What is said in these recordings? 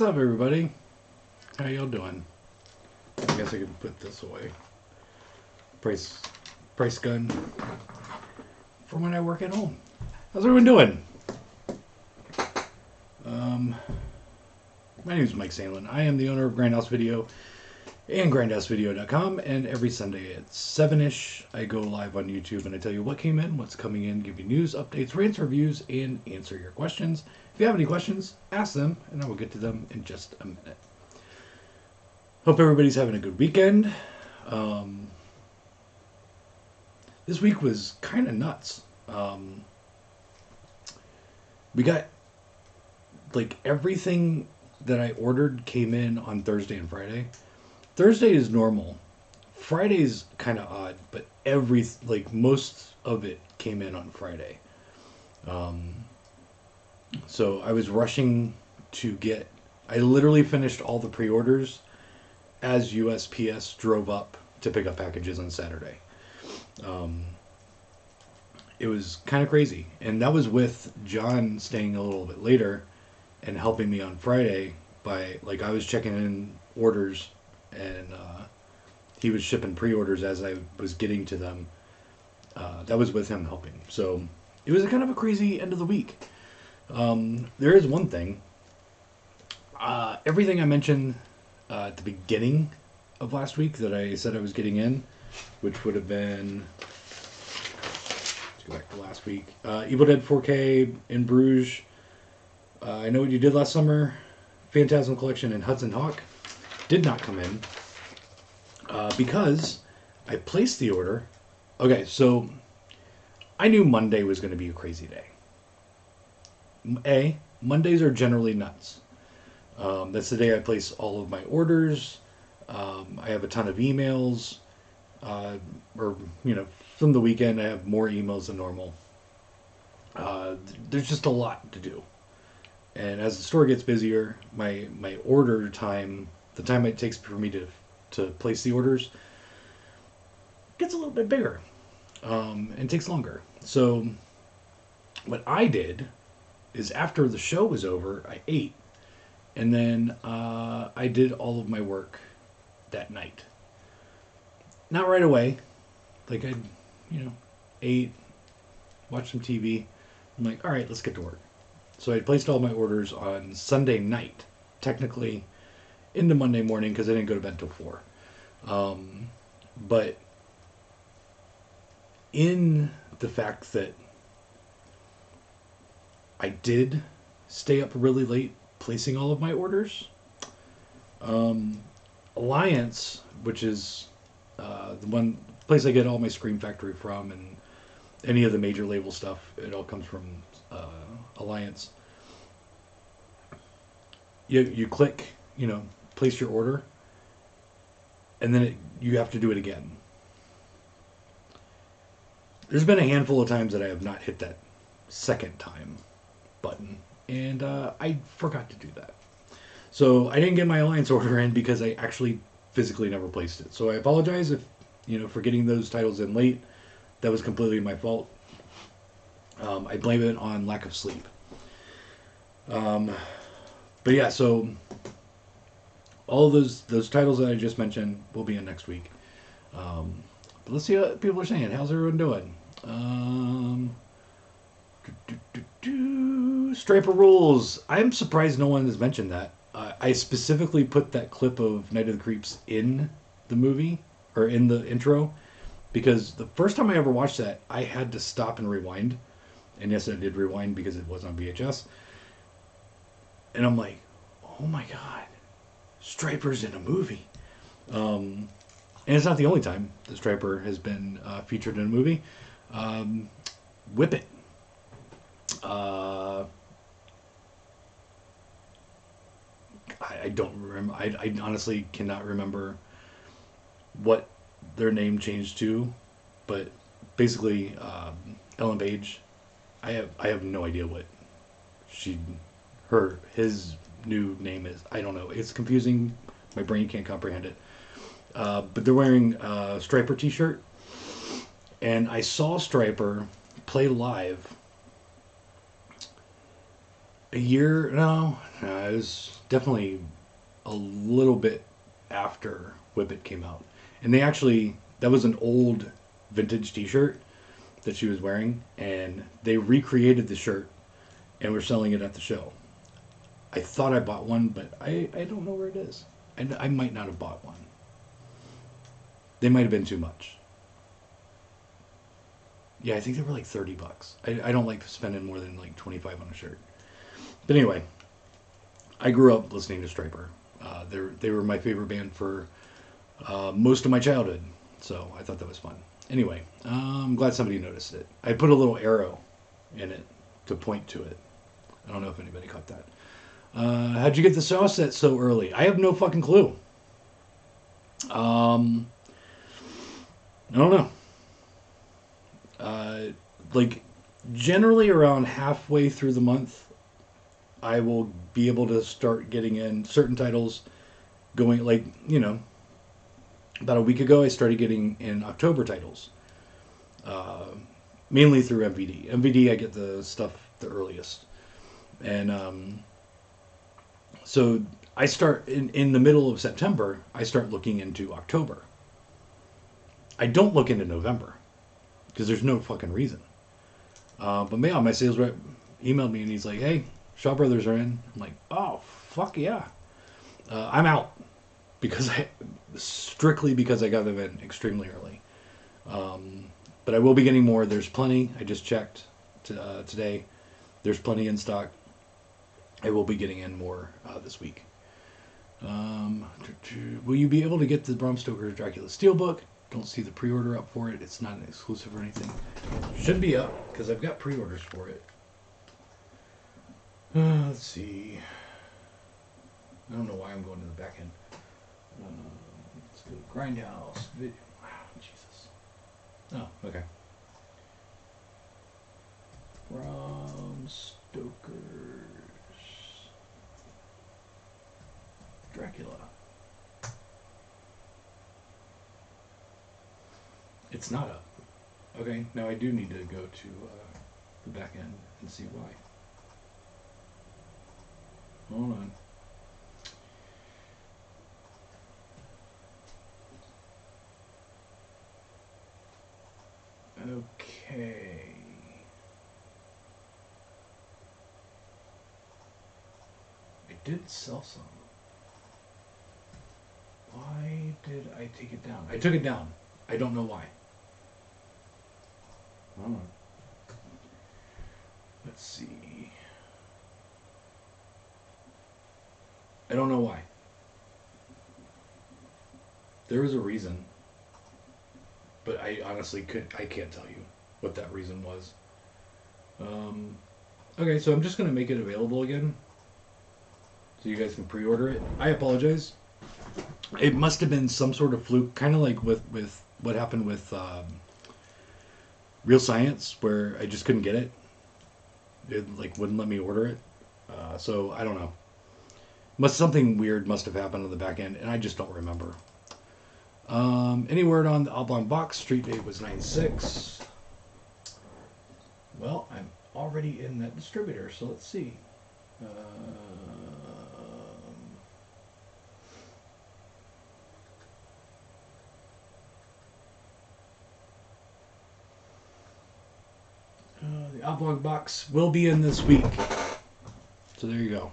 What's up, everybody? How y'all doing? I guess I can put this away. Price gun for when I work at home. How's everyone doing? My name is Mike Sandlin. I am the owner of Grindhouse Video and grindhousevideo.com, and every Sunday at 7-ish I go live on YouTube and I tell you what came in, what's coming in, give you news, updates, rants, reviews, and answer your questions. If you have any questions, ask them and I will get to them in just a minute. Hope everybody's having a good weekend. This week was kind of nuts. We got like everything that I ordered came in on Thursday and Friday. Thursday is normal. Friday's kind of odd, but most of it came in on Friday. So I was rushing to get. I literally finished all the pre-orders as USPS drove up to pick up packages on Saturday. It was kind of crazy, and that was with John staying a little bit later and helping me on Friday by, like, I was checking in orders and he was shipping pre-orders as I was getting to them. That was with him helping. So it was a kind of a crazy end of the week. There is one thing. Everything I mentioned at the beginning of last week that I said I was getting in, which would have been, let's go back to last week, Evil Dead 4K in Bruges, I Know What You Did Last Summer, Phantasm Collection, and Hudson Hawk did not come in because I placed the order. Okay, so I knew Monday was going to be a crazy day. Mondays are generally nuts. That's the day I place all of my orders. I have a ton of emails. From the weekend I have more emails than normal. There's just a lot to do. And as the store gets busier, my order time, the time it takes for me to place the orders, gets a little bit bigger. And takes longer. So what I did is after the show was over, I ate. And then I did all of my work that night. Not right away. Like I ate, watched some TV. I'm like, all right, let's get to work. So I placed all my orders on Sunday night, technically into Monday morning because I didn't go to bed till 4. But in the fact that I did stay up really late placing all of my orders, Alliance, which is the one place I get all my Scream Factory from and any of the major label stuff, it all comes from Alliance. You click, place your order, and then you have to do it again. There's been a handful of times that I have not hit that second time button, and I forgot to do that. So I didn't get my Alliance order in because I actually physically never placed it. So I apologize if, for getting those titles in late. That was completely my fault. I blame it on lack of sleep. But yeah, so all of those titles that I just mentioned will be in next week. But let's see what people are saying. How's everyone doing? Striper Rules. I'm surprised no one has mentioned that. I specifically put that clip of Night of the Creeps in the movie, or in the intro, because the first time I ever watched that, I had to stop and rewind. And yes, I did rewind because it was on VHS. And I'm like, oh my god, Striper's in a movie. And it's not the only time the Striper has been featured in a movie. Whip It. I don't remember. I honestly cannot remember what their name changed to, but basically Ellen Page. I have no idea what his new name is. I don't know. It's confusing. My brain can't comprehend it. But they're wearing a Striper t-shirt, and I saw Striper play live A year? No, no, it was definitely a little bit after Whippet came out. And they actually, that was an old vintage T-shirt that she was wearing, and they recreated the shirt and were selling it at the show. I thought I bought one, but I don't know where it is. I might not have bought one. They might have been too much. Yeah, I think they were like $30. I don't like spending more than like 25 on a shirt. But anyway, I grew up listening to Striper. They were my favorite band for most of my childhood, so I thought that was fun. Anyway, I'm glad somebody noticed it. I put a little arrow in it to point to it. I don't know if anybody caught that. How'd you get the saw set so early? I have no fucking clue. Um, I don't know. Like, generally around halfway through the month, I will be able to start getting in certain titles going, like, about a week ago, I started getting in October titles, uh, mainly through MVD. MVD, I get the stuff the earliest. And so I start in the middle of September, I start looking into October. I don't look into November because there's no fucking reason. But yeah, my sales rep emailed me and he's like, "Hey, Shaw Brothers are in." I'm like, "Oh, fuck yeah." I'm out because strictly because I got them in extremely early. But I will be getting more. There's plenty. I just checked today. There's plenty in stock. I will be getting in more this week. Will you be able to get the Bram Stoker's Dracula Steelbook? Don't see the pre-order up for it. It's not an exclusive or anything. Should be up because I've got pre-orders for it. Let's see. I don't know why I'm going to the back end. Let's go to Grindhouse. Wow, Jesus. Oh, okay. Bram Stoker's Dracula. It's not up. Okay, now I do need to go to the back end and see why. Hold on. Okay. I did sell some. Why did I take it down? I took it down. I don't know why. Hold on. Let's see. I don't know why. There was a reason, but I honestly I can't tell you what that reason was. Okay, so I'm just gonna make it available again, so you guys can pre-order it. I apologize. It must have been some sort of fluke, kind of like with what happened with Real Science, where I just couldn't get it. It like wouldn't let me order it. So I don't know. Something weird must have happened on the back end, and I just don't remember. Any word on the oblong box? Street date was 9/6. Well, I'm already in that distributor, so let's see. The oblong box will be in this week. So there you go.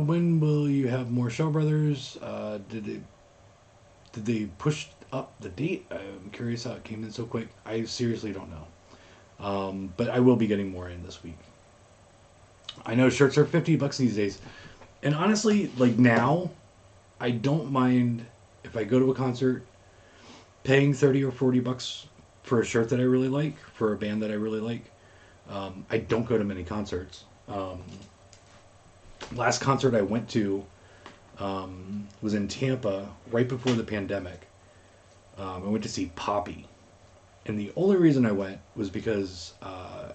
When will you have more Shaw Brothers? Did they push up the date? I'm curious how it came in so quick. I seriously don't know. But I will be getting more in this week. I know shirts are $50 these days. And honestly, like now, I don't mind if I go to a concert paying 30 or $40 for a shirt that I really like, for a band that I really like. I don't go to many concerts. Last concert I went to was in Tampa right before the pandemic. I went to see Poppy. And the only reason I went was because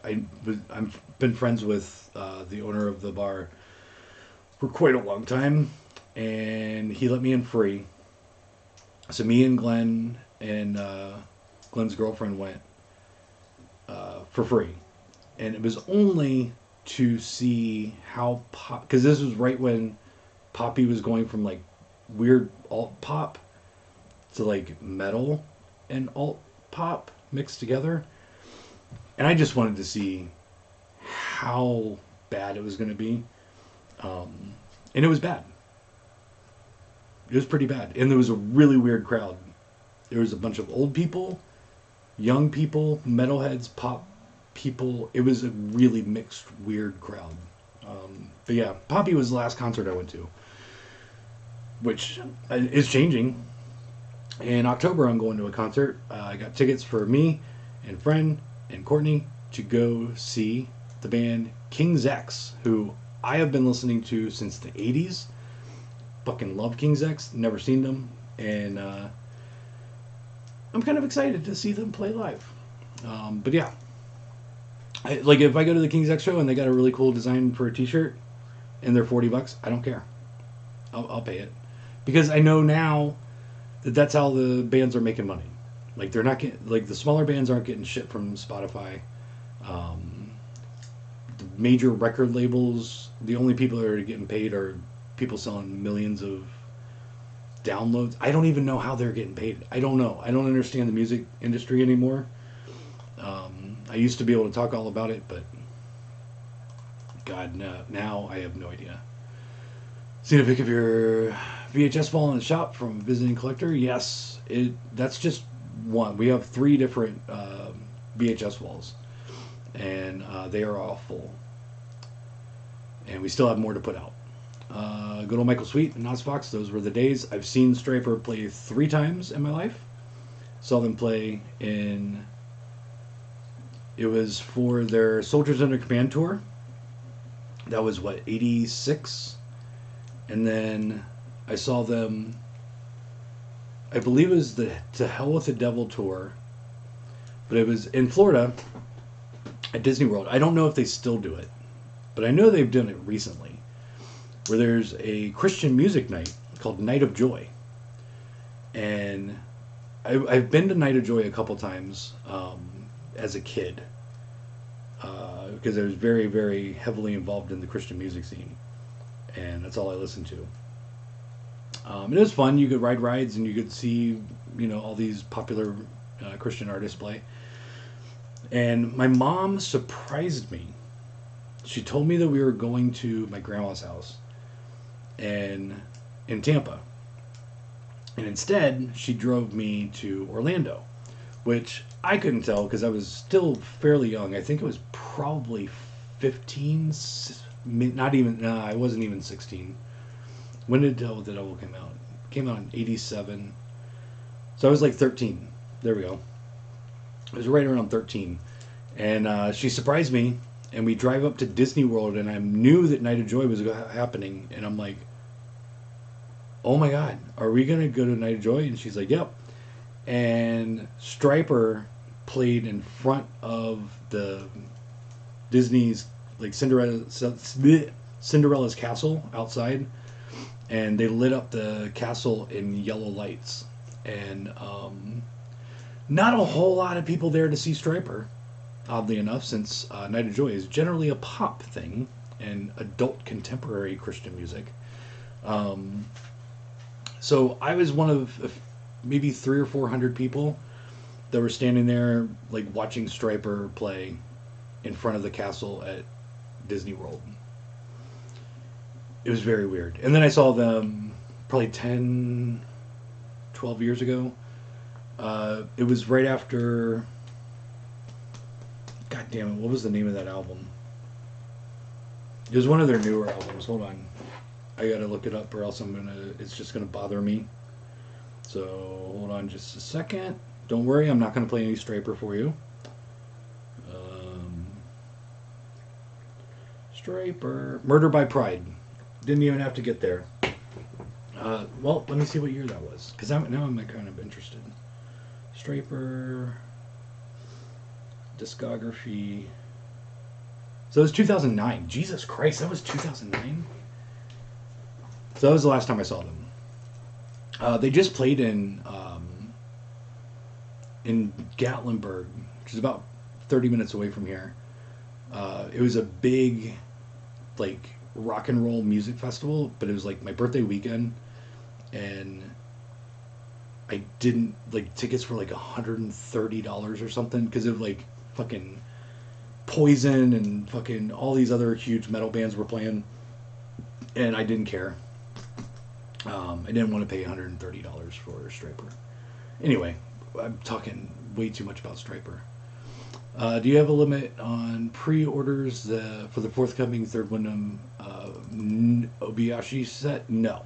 I've been friends with the owner of the bar for quite a long time, and he let me in free. So me and Glenn and Glenn's girlfriend went for free, and it was only to see how pop, because this was right when Poppy was going from like weird alt pop to like metal and alt pop mixed together. And I just wanted to see how bad it was going to be. And it was bad. It was pretty bad. And there was a really weird crowd. There was a bunch of old people, young people, metalheads, pop people. It was a really mixed, weird crowd. But yeah, Poppy was the last concert I went to, which is changing. In October, I'm going to a concert. I got tickets for me and friend and Courtney to go see the band King's X, who I have been listening to since the 80s. Fucking love King's X. Never seen them. And I'm kind of excited to see them play live. But yeah. Like if I go to the King's X show and they got a really cool design for a t-shirt and they're $40, I don't care. I'll pay it. Because I know now that that's how the bands are making money. Like they're not getting, like the smaller bands aren't getting shit from Spotify. The major record labels, the only people that are getting paid are people selling millions of downloads. I don't even know how they're getting paid. I don't know. I don't understand the music industry anymore. I used to be able to talk all about it, but God, no, now I have no idea. Seen a pic of your VHS wall in the shop from Visiting Collector? Yes, that's just one. We have 3 different VHS walls, and they are all full. And we still have more to put out. Good old Michael Sweet and Nosfox, those were the days. I've seen Stryper play 3 times in my life. Saw them play in... It was for their Soldiers Under Command tour. That was, what, 86? And then I saw them... I believe it was the To Hell with the Devil tour. But it was in Florida at Disney World. I don't know if they still do it. But I know they've done it recently. Where there's a Christian music night called Night of Joy. And I've been to Night of Joy a couple times as a kid. Because I was very, very heavily involved in the Christian music scene. And that's all I listened to. It was fun. You could ride rides and you could see, all these popular Christian artists play. And my mom surprised me. She told me that we were going to my grandma's house in Tampa. And instead, she drove me to Orlando, which I couldn't tell because I was still fairly young. I think it was probably 15, not even, no, I wasn't even 16. When did Hell with the Devil come out? It came out in 87. So I was like 13. There we go. I was right around 13. And she surprised me. And we drive up to Disney World, and I knew that Night of Joy was happening. And I'm like, oh my God, are we going to go to Night of Joy? And she's like, yep. And Stryper played in front of the Disney's, like, Cinderella's castle outside. And they lit up the castle in yellow lights. And not a whole lot of people there to see Stryper. Oddly enough, since Night of Joy is generally a pop thing and adult contemporary Christian music. So I was one of maybe 300 or 400 people that were standing there, like, watching Stryper play in front of the castle at Disney World. It was very weird. And then I saw them probably 10, 12 years ago. It was right after... God damn it, what was the name of that album? It was one of their newer albums. Hold on. I gotta look it up or else it's just gonna bother me. So, hold on just a second. Don't worry, I'm not gonna play any Stryper for you. Stryper. Murder by Pride. Didn't even have to get there. Well, let me see what year that was. Because now I'm kind of interested. Stryper... discography. So it was 2009. Jesus Christ, that was 2009? So that was the last time I saw them. They just played in Gatlinburg, which is about 30 minutes away from here. It was a big, like, rock and roll music festival, but it was like my birthday weekend, and I didn't like tickets were like $130 or something because of like fucking Poison and fucking all these other huge metal bands were playing, and I didn't care. I didn't want to pay $130 for Striper. Anyway, I'm talking way too much about Striper. Do you have a limit on pre-orders for the forthcoming Third Wyndham Obayashi set? No.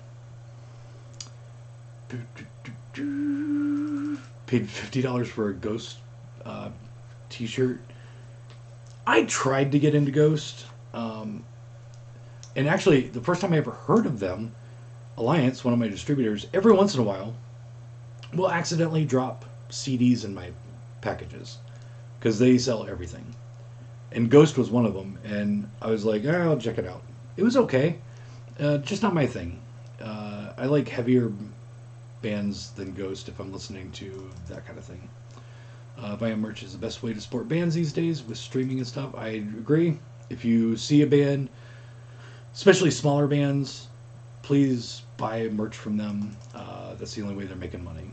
Paid $50 for a Ghost t-shirt. I tried to get into Ghost. And actually, the first time I ever heard of them, Alliance, one of my distributors, every once in a while will accidentally drop CDs in my packages because they sell everything. And Ghost was one of them, and I was like, I'll check it out. It was okay, just not my thing. I like heavier bands than Ghost if I'm listening to that kind of thing. Buying merch is the best way to support bands these days with streaming and stuff. I agree. If you see a band, especially smaller bands, please buy merch from them. That's the only way they're making money.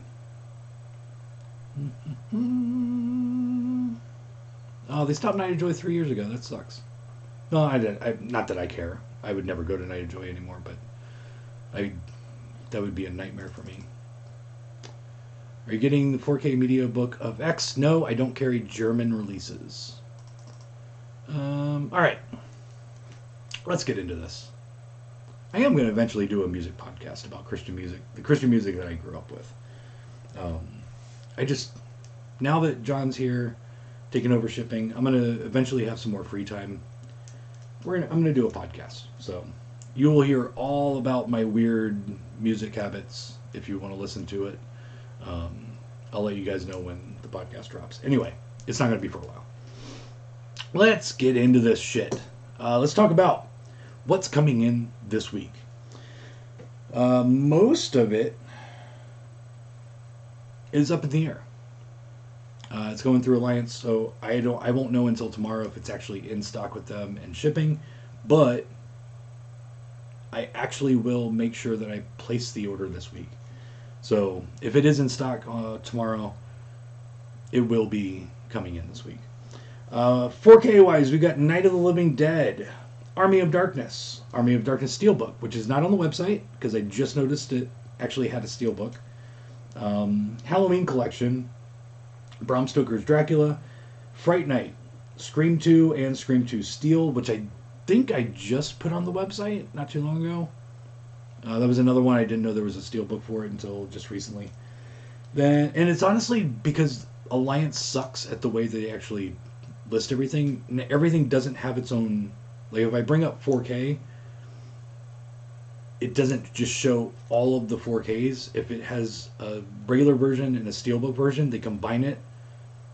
Oh, they stopped Night of Joy 3 years ago. That sucks. No, I didn't. Not that I care. I would never go to Night of Joy anymore, but that would be a nightmare for me. Are you getting the 4K media book of X? No, I don't carry German releases. All right. Let's get into this. I am going to eventually do a music podcast about Christian music, the Christian music that I grew up with. Now that John's here, taking over shipping, I'm going to eventually have some more free time. I'm going to do a podcast. So you will hear all about my weird music habits if you want to listen to it. I'll let you guys know when the podcast drops. Anyway, it's not going to be for a while. Let's get into this shit. Let's talk about what's coming in this week. Most of it is up in the air. It's going through Alliance, so I won't know until tomorrow if it's actually in stock with them and shipping. But I actually will make sure that I place the order this week. So if it is in stock tomorrow, it will be coming in this week. 4K wise, we got Night of the Living Dead, Army of Darkness Steelbook, which is not on the website because I just noticed it actually had a Steelbook. Halloween Collection, Bram Stoker's Dracula, Fright Night, Scream 2, and Scream 2 Steel, which I think I just put on the website not too long ago. That was another one I didn't know there was a Steelbook for it until just recently. And it's honestly because Alliance sucks at the way they actually list everything. Everything doesn't have its own. Like if I bring up 4K, it doesn't just show all of the 4Ks. If it has a regular version and a Steelbook version, they combine it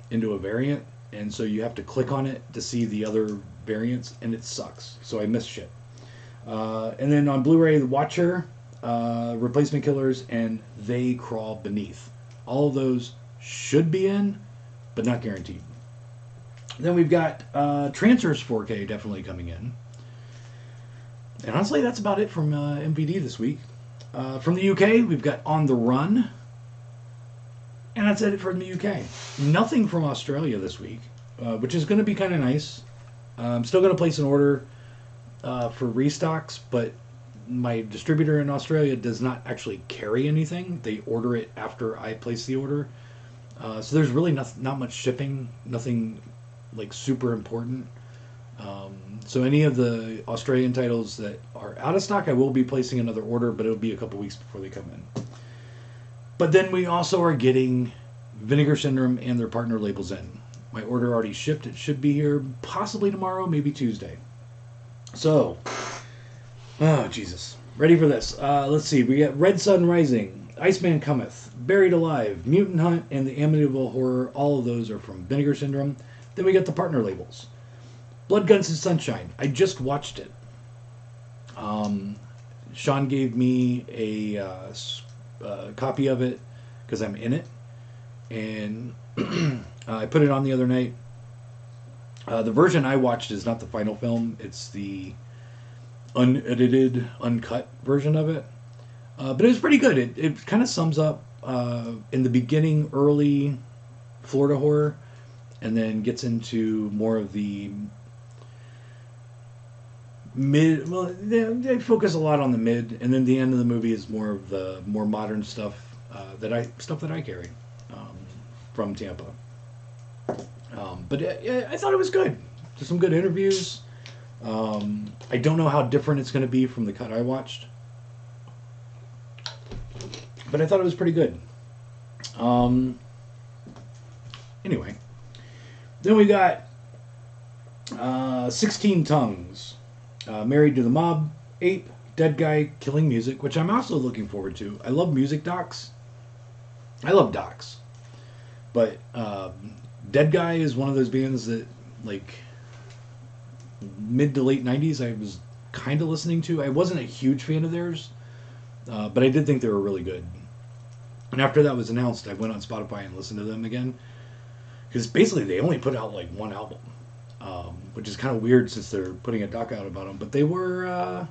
into a variant, and so you have to click on it to see the other variants, and it sucks. So I miss shit. And then on Blu-ray, The Watcher, Replacement Killers, and They Crawl Beneath. All of those should be in, but not guaranteed. Then we've got Trancers 4K definitely coming in. And honestly, that's about it from MVD this week. From the UK, we've got On the Run. And that's it from the UK. Nothing from Australia this week, which is going to be kind of nice. I'm still going to place an order for restocks, but my distributor in Australia does not actually carry anything. They order it after I place the order. So there's really not much shipping, nothing like super important. So any of the Australian titles that are out of stock, I will be placing another order, but it'll be a couple weeks before they come in. But then we also are getting Vinegar Syndrome and their partner labels in. My order already shipped. It should be here possibly tomorrow, maybe Tuesday. So, oh Jesus, ready for this. Let's see, we got Red Sun Rising, Iceman Cometh, Buried Alive, Mutant Hunt, and the Amityville Horror. All of those are from Vinegar Syndrome. Then we got the partner labels. Blood, Guns, and Sunshine. I just watched it. Sean gave me a copy of it because I'm in it. And I put it on the other night. The version I watched is not the final film; it's the unedited, uncut version of it. But it was pretty good. It kind of sums up in the beginning, early Florida horror, and then gets into more of the mid. Well, they focus a lot on the mid, and then the end of the movie is more of the more modern stuff that I carry from Tampa. But I thought it was good. Just some good interviews. I don't know how different it's going to be from the cut I watched, but I thought it was pretty good. Anyway, then we got 16 Tongues, Married to the Mob, Ape, Dead Guy, Killing Music, which I'm also looking forward to. I love music docs. I love docs. But Dead Guy is one of those bands that, like, mid to late 90s I was kind of listening to. I wasn't a huge fan of theirs, but I did think they were really good. And after that was announced, I went on Spotify and listened to them again. Because basically they only put out like one album, which is kind of weird since they're putting a doc out about them. But they were,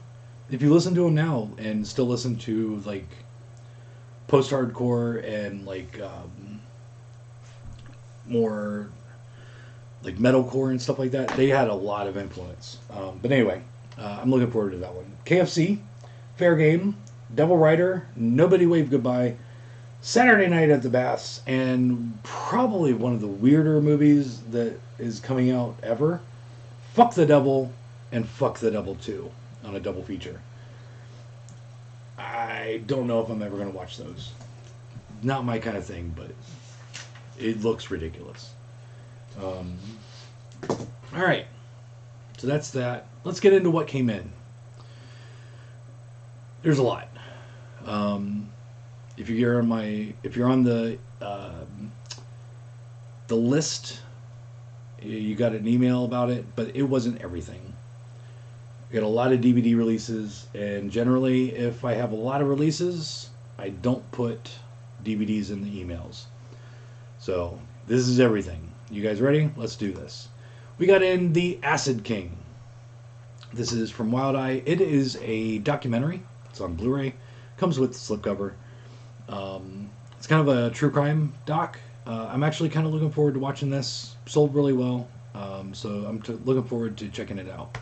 if you listen to them now and still listen to like post-hardcore and like more like metalcore and stuff like that, they had a lot of influence. But anyway, I'm looking forward to that one. KFC, Fair Game, Devil Rider, Nobody Wave Goodbye, Saturday Night at the Baths, and probably one of the weirder movies that is coming out ever, Fuck the Devil and Fuck the Devil 2 on a double feature. I don't know if I'm ever going to watch those. Not my kind of thing, but it looks ridiculous. Alright, so that's that. Let's get into what came in. There's a lot. If you're on the list, you got an email about it, but it wasn't everything. We got a lot of DVD releases, and generally, if I have a lot of releases, I don't put DVDs in the emails. So this is everything. You guys ready? Let's do this. We got in The Acid King. This is from Wild Eye. It is a documentary. It's on Blu-ray. Comes with the slipcover. It's kind of a true crime doc. I'm actually kind of looking forward to watching this. Sold really well, so I'm looking forward to checking it out.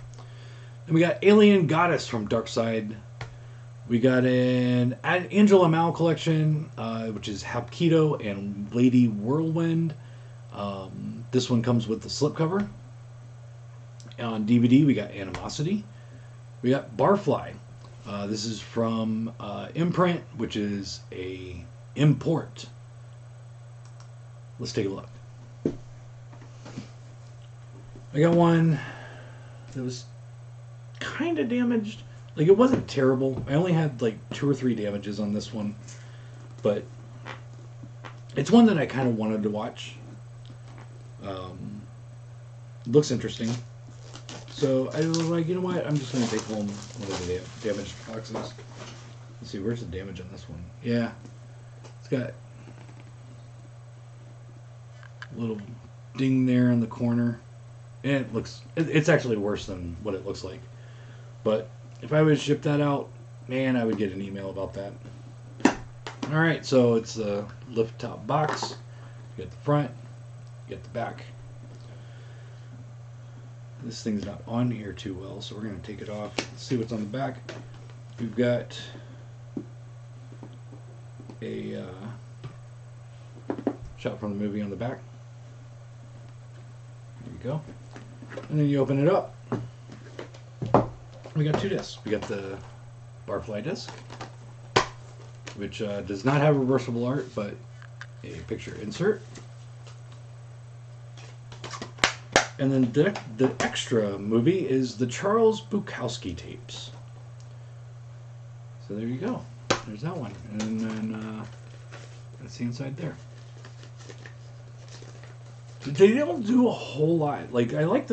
Then we got Alien Goddess from Dark Side. We got an Angela Mal collection, which is Hapkido and Lady Whirlwind. This one comes with the slipcover. On DVD, we got Animosity. We got Barfly. This is from Imprint, which is a import. Let's take a look. I got one that was kind of damaged. Like, it wasn't terrible. I only had like 2 or 3 damages on this one, but it's one that I kind of wanted to watch. Looks interesting. So I was like, you know what? I'm just going to take home one of the damaged boxes. Let's see, where's the damage on this one? Yeah, it's got a little ding there in the corner. And it's actually worse than what it looks like. But if I would ship that out, man, I would get an email about that. Alright, so it's a lift top box. You get the front, you get the back. This thing's not on here too well, so we're going to take it off. Let's see what's on the back. We've got a shot from the movie on the back. There you go. And then you open it up. We got 2 discs. We got the Barfly disc, which does not have reversible art, but a picture insert. And then the extra movie is the Charles Bukowski tapes. So there you go. There's that one. And then that's the inside there. They don't do a whole lot. Like, I like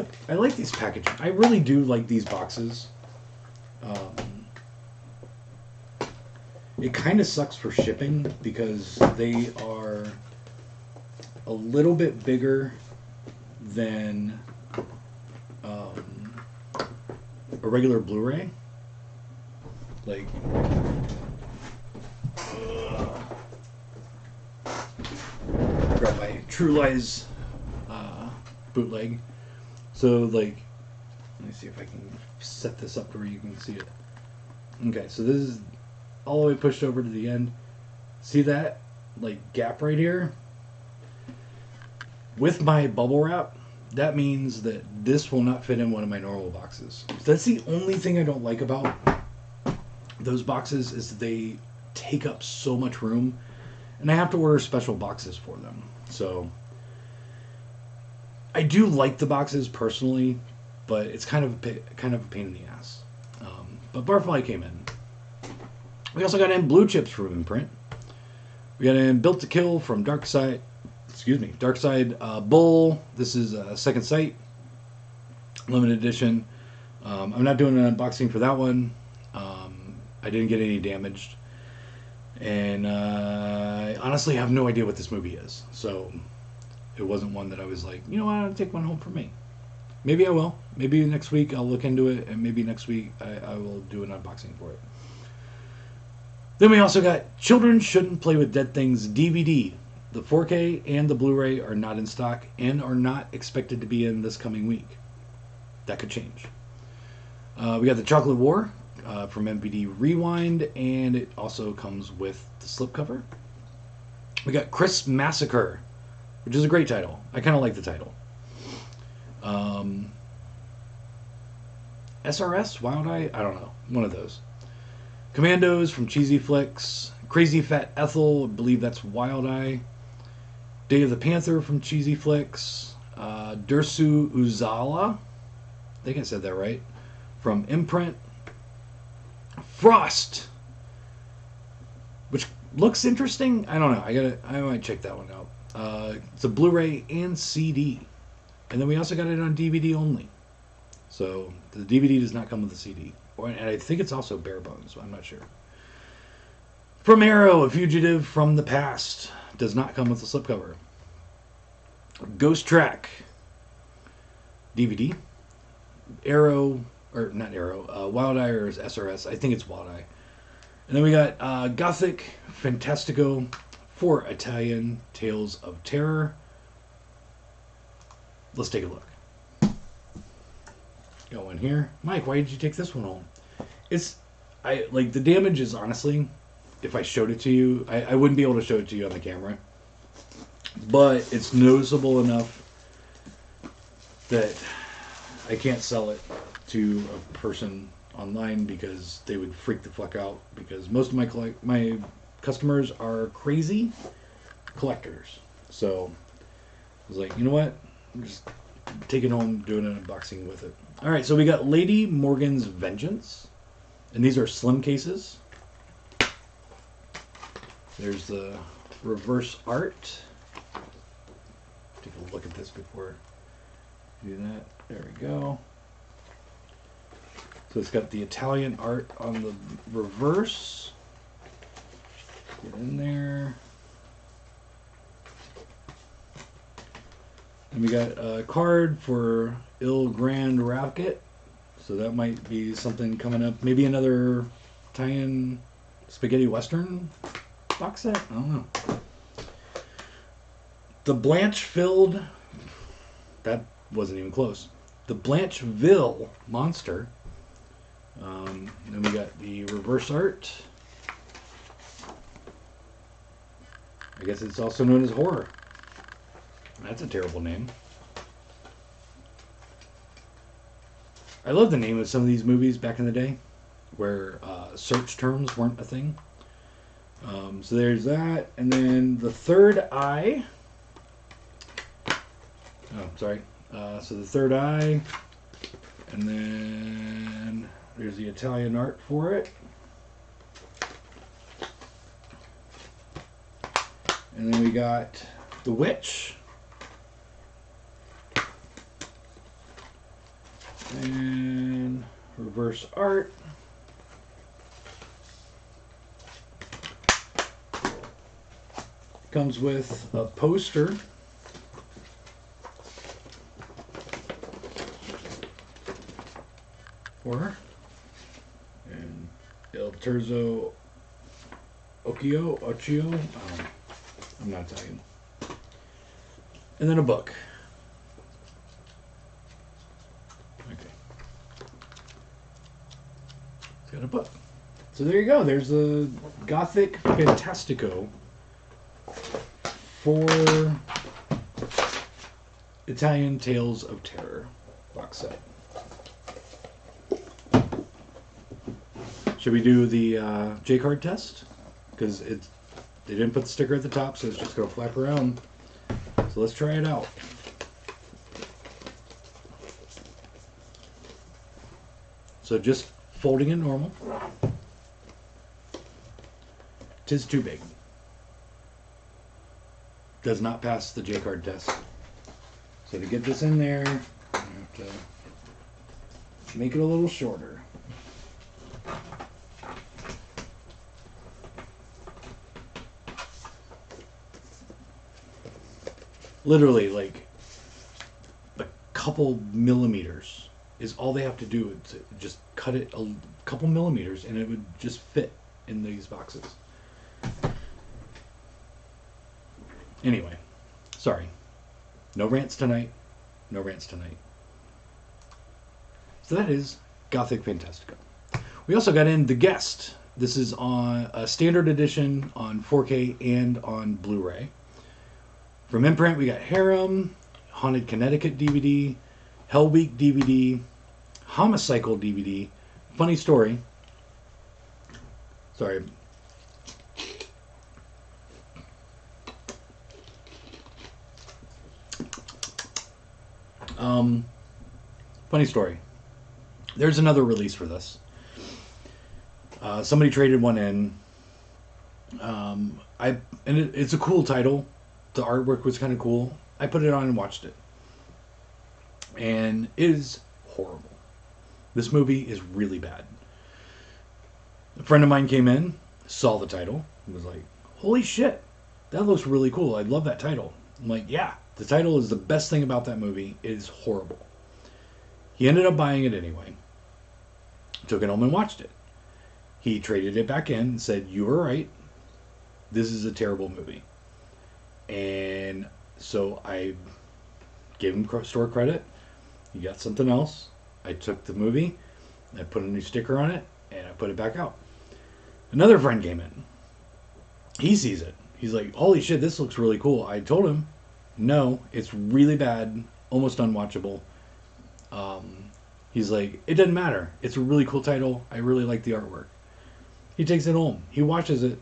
these packaging. I really do like these boxes. It kind of sucks for shipping because they are a little bit bigger than regular Blu-ray. Like, grab my True Lies bootleg. So, like, let me see if I can set this up to where you can see it. Okay, so this is all the way pushed over to the end. See that, like, gap right here? With my bubble wrap, that means that this will not fit in one of my normal boxes. That's the only thing I don't like about those boxes, is that they take up so much room, and I have to order special boxes for them. So I do like the boxes personally, but it's kind of a pain in the ass. But Barfly came in. We also got in Blue Chips from Imprint. We got in Built to Kill from Darkside Bull. This is Second Sight limited edition. I'm not doing an unboxing for that one. I didn't get any damaged, and I honestly have no idea what this movie is, so it wasn't one that I was like, you know what, I'll take one home for me. Maybe I will. Maybe next week I'll look into it, and maybe next week I will do an unboxing for it. Then we also got Children Shouldn't Play with Dead Things DVD. The 4K and the Blu-ray are not in stock and are not expected to be in this coming week. That could change. We got the Chocolate War from MPD Rewind, and it also comes with the slipcover. We got Chris Massacre, which is a great title. I kind of like the title. SRS? Wild Eye? I don't know. One of those. Commandos from Cheesy Flicks. Crazy Fat Ethel, I believe that's Wild Eye. Day of the Panther from Cheesy Flicks. Dersu Uzala, I think I said that right, from Imprint. Frost, which looks interesting. I don't know. I might check that one out. It's a Blu-ray and CD, and then we also got it on DVD only. So the DVD does not come with the CD, and I think it's also bare bones. I'm not sure. From Arrow, A Fugitive from the Past, does not come with the slipcover. Ghost Track DVD. Arrow, or not Arrow, Wild Eye or SRS. I think it's Wild Eye. And then we got Gothic Fantastico for Italian Tales of Terror. Let's take a look. Go in here. Mike, why did you take this one home? I like the damage is honestly, if I showed it to you, I wouldn't be able to show it to you on the camera. But it's noticeable enough that I can't sell it to a person online because they would freak the fuck out, because most of my customers are crazy collectors. So I was like, you know what? I'm just taking home, doing an unboxing with it. All right, so we got Lady Morgan's Vengeance, and these are slim cases. There's the reverse art. Take a look at this before I do that. There we go. So it's got the Italian art on the reverse. Get in there. And we got a card for Il Grand Racket. So that might be something coming up. Maybe another Italian spaghetti western box set? I don't know. The Blanchfield, that wasn't even close. The Blancheville Monster. Then we got the reverse art. I guess it's also known as horror. That's a terrible name. I love the name of some of these movies back in the day, where search terms weren't a thing. So there's that, and then the Third Eye. Oh, sorry. So the Third Eye, and then there's the Italian art for it. And then we got The Witch. And reverse art. Comes with a poster. Or Terzo Occhio. I'm not Italian. And then a book. Okay. It's got a book. So there you go. There's a Gothic Fantastico for Italian Tales of Terror box set. Should we do the J-card test? Because they didn't put the sticker at the top, so it's just going to flap around. So let's try it out. So just folding it normal. Tis too big. Does not pass the J-card test. So to get this in there, I have to make it a little shorter. Literally, like a couple millimeters is all they have to do to just cut it a couple millimeters, and it would just fit in these boxes. Anyway, sorry. No rants tonight. No rants tonight. So that is Gothic Fantastico. We also got in The Guest. This is on a standard edition on 4K and on Blu-ray. From Imprint, we got Harem, Haunted Connecticut DVD, Hell Week DVD, Homicycle DVD. Funny story. Sorry. Funny story. There's another release for this. Somebody traded one in. It's a cool title. The artwork was kind of cool. I put it on and watched it. And it is horrible. This movie is really bad. A friend of mine came in, saw the title, and was like, holy shit, that looks really cool. I love that title. I'm like, yeah, the title is the best thing about that movie. It is horrible. He ended up buying it anyway. Took it home and watched it. He traded it back in and said, you were right. This is a terrible movie. And so I gave him store credit. He got something else. I took the movie, I put a new sticker on it, and I put it back out. Another friend came in. He sees it. He's like, holy shit, this looks really cool. I told him, no, it's really bad, almost unwatchable. He's like, it doesn't matter. It's a really cool title. I really like the artwork. He takes it home. He watches it.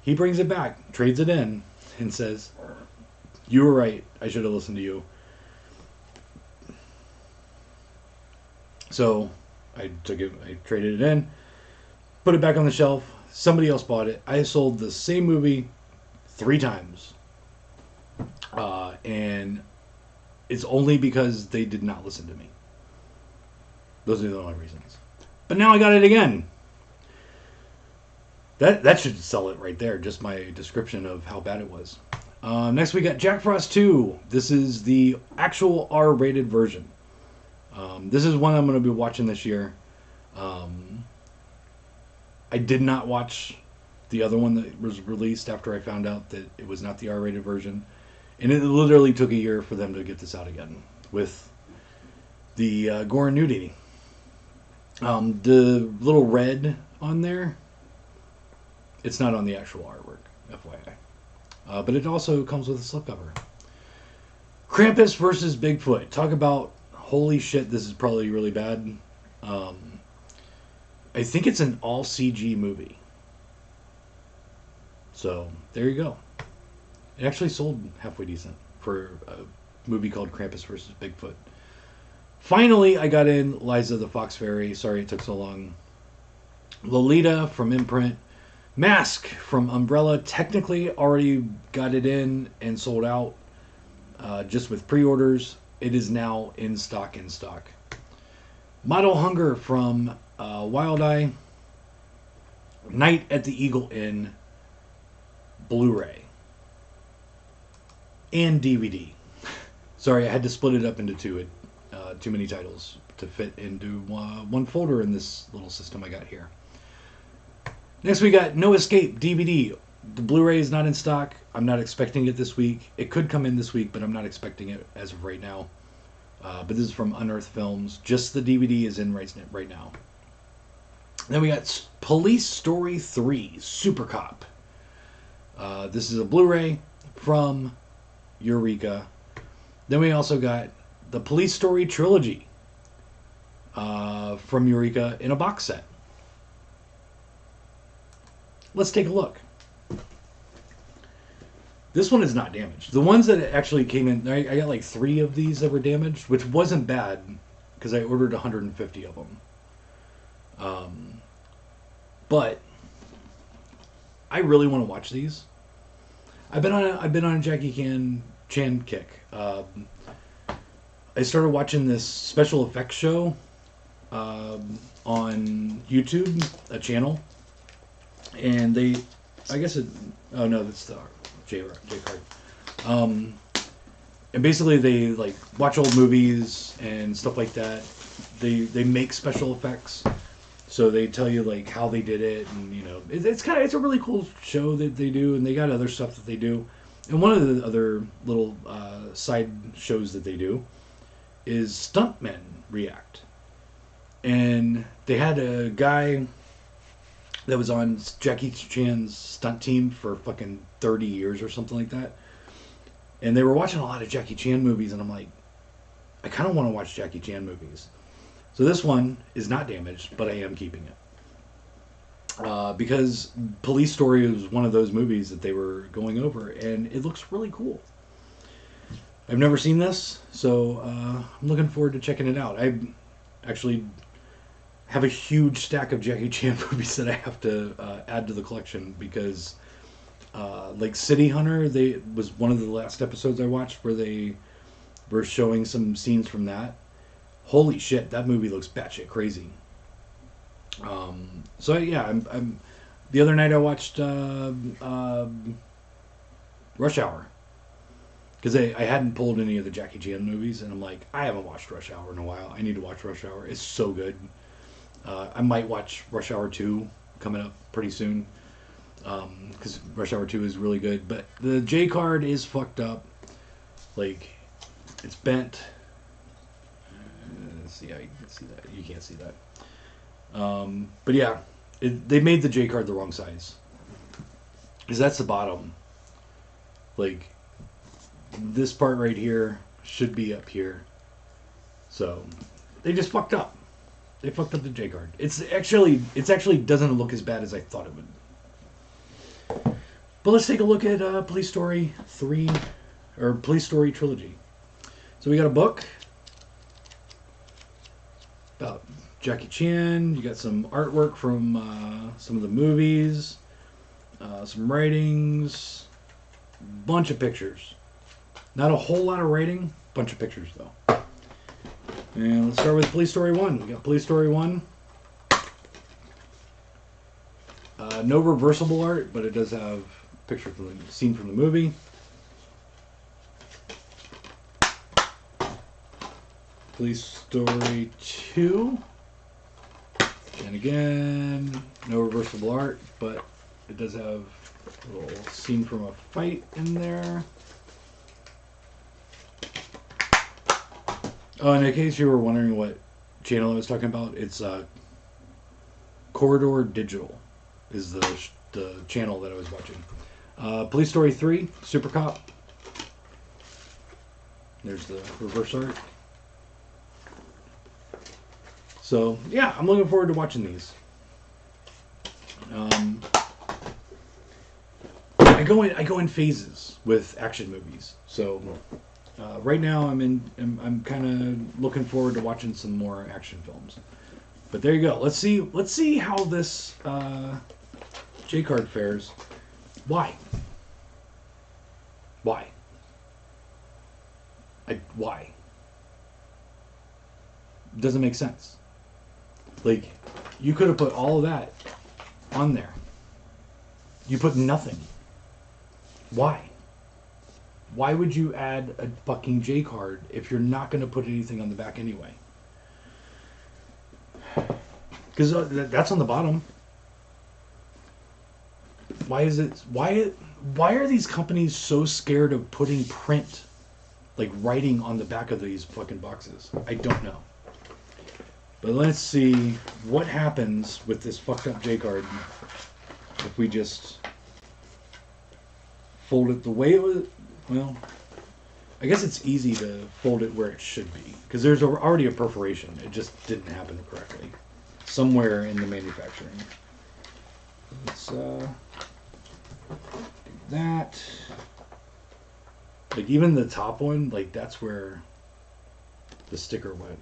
He brings it back, trades it in, and says, you were right. I should have listened to you. So I took it, I traded it in, put it back on the shelf. Somebody else bought it. I sold the same movie 3 times. And it's only because they did not listen to me. Those are the only reasons. But now I got it again. That should sell it right there. Just my description of how bad it was. Next we got Jack Frost 2. This is the actual R-rated version. This is one I'm going to be watching this year. I did not watch the other one that was released after I found out that it was not the R-rated version. And it literally took a year for them to get this out again with the gore and nudity. The little red on there, it's not on the actual artwork, FYI. But it also comes with a slipcover. Krampus versus Bigfoot. Talk about, holy shit, this is probably really bad. I think it's an all CG movie. So, there you go. It actually sold halfway decent for a movie called Krampus versus Bigfoot. Finally, I got in Liza the Fox Fairy. Sorry it took so long. Lolita from Imprint. Mask from Umbrella. Technically already got it in and sold out just with pre-orders. It is now in stock. Model Hunger from Wild Eye. Night at the Eagle Inn. Blu-ray. And DVD. Sorry, I had to split it up into two. Too many titles to fit into one folder in this little system I got here. Next we got No Escape DVD. The Blu-ray is not in stock. I'm not expecting it this week. It could come in this week, but I'm not expecting it as of right now. But this is from Unearthed Films. Just the DVD is in right now. Then we got Police Story 3 Super Cop. This is a Blu-ray from Eureka. Then we also got the Police Story Trilogy from Eureka in a box set. Let's take a look. This one is not damaged. The ones that actually came in, I got like 3 of these that were damaged, which wasn't bad because I ordered 150 of them. But I really want to watch these. I've been on a Jackie Chan kick. I started watching this special effects show on YouTube, a channel, and oh no, that's the J card. And basically they like watch old movies and stuff like that. They make special effects, so they tell you like how they did it, and you know it's a really cool show that they do, and they got other stuff that they do. And one of the other little side shows that they do is Stuntmen React. And they had a guy that was on Jackie Chan's stunt team for fucking 30 years or something like that. And they were watching a lot of Jackie Chan movies, and I'm like, I kind of want to watch Jackie Chan movies. So this one is not damaged, but I am keeping it. Because Police Story was one of those movies that they were going over, and it looks really cool. I've never seen this, so I'm looking forward to checking it out. I actually have a huge stack of Jackie Chan movies that I have to add to the collection because, like City Hunter, was one of the last episodes I watched where they were showing some scenes from that. Holy shit, that movie looks batshit crazy. So yeah, I'm. The other night I watched Rush Hour because I hadn't pulled any of the Jackie Chan movies, and I'm like, I haven't watched Rush Hour in a while. I need to watch Rush Hour. It's so good. I might watch Rush Hour 2 coming up pretty soon because Rush Hour 2 is really good. But the J card is fucked up. Like, it's bent. Let's see how you can see that. You can't see that. But yeah, they made the J card the wrong size. Because that's the bottom. Like, this part right here should be up here. So, they just fucked up. They fucked up the J card. It's actually doesn't look as bad as I thought it would. But let's take a look at Police Story 3, or Police Story Trilogy. So we got a book about Jackie Chan. You got some artwork from some of the movies, some writings, bunch of pictures. Not a whole lot of writing, bunch of pictures though. And let's start with Police Story 1. We got Police Story 1. No reversible art, but it does have a picture from the scene from the movie. Police Story 2. And again, no reversible art, but it does have a little scene from a fight in there. Oh, and in case you were wondering what channel I was talking about, it's Corridor Digital is the channel that I was watching. Police Story 3, Super Cop. There's the reverse art. So, yeah, I'm looking forward to watching these. I go in phases with action movies. So right now I'm kind of looking forward to watching some more action films. But there you go. Let's see how this J card fares. Why? Why? Why? It doesn't make sense. Like, you could have put all of that on there. You put nothing. Why? Why would you add a fucking J card if you're not going to put anything on the back anyway? Because that's on the bottom. Why is it? Why are these companies so scared of putting print, like writing on the back of these fucking boxes? I don't know. But let's see what happens with this fucked up J card if we just fold it the way it was. Well, I guess it's easy to fold it where it should be because there's already a perforation. It just didn't happen correctly somewhere in the manufacturing. Let's do that. Like even the top one, like that's where the sticker went.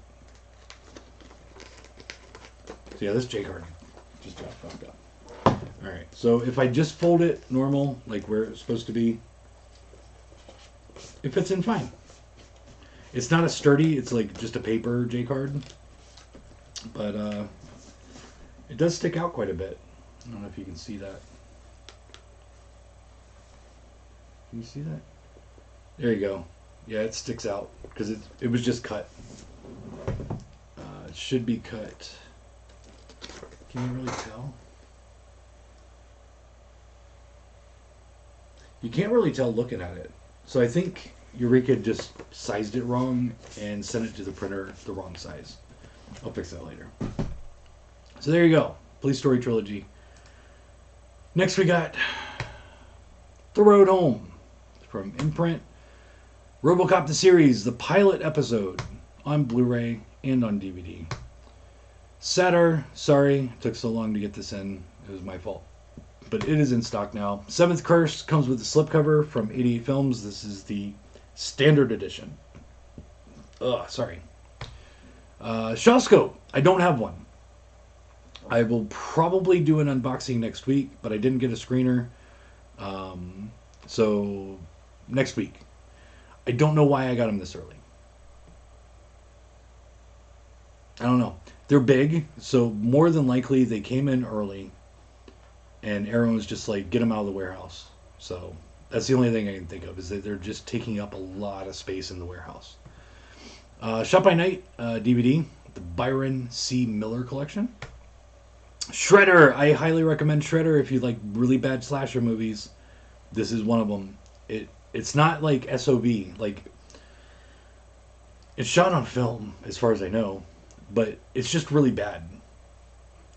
So yeah, this J card just got fucked up. Alright, so if I just fold it normal, like where it's supposed to be, it fits in fine. It's not a sturdy, it's like just a paper J card. But it does stick out quite a bit. I don't know if you can see that. Can you see that? There you go. Yeah, it sticks out because it was just cut. It should be cut. Can you really tell? You can't really tell looking at it. So I think Eureka just sized it wrong and sent it to the printer the wrong size. I'll fix that later. So there you go. Police Story Trilogy. Next we got The Road Home from Imprint. RoboCop the series, the pilot episode on Blu-ray and on DVD. Sadder, sorry it took so long to get this in. It was my fault. But it is in stock now. Seventh Curse comes with a slipcover from 88 Films. This is the standard edition. Sorry. Shawscope. I don't have one. I will probably do an unboxing next week, but I didn't get a screener. So next week. I don't know why I got them this early. I don't know. They're big, so more than likely they came in early, and everyone's just like, get them out of the warehouse. So that's the only thing I can think of, is that they're just taking up a lot of space in the warehouse. Shot by Night DVD, the Byron C. Miller collection. Shredder. I highly recommend Shredder if you like really bad slasher movies. This is one of them. It's not like SOV. Like, it's shot on film, as far as I know, but it's just really bad.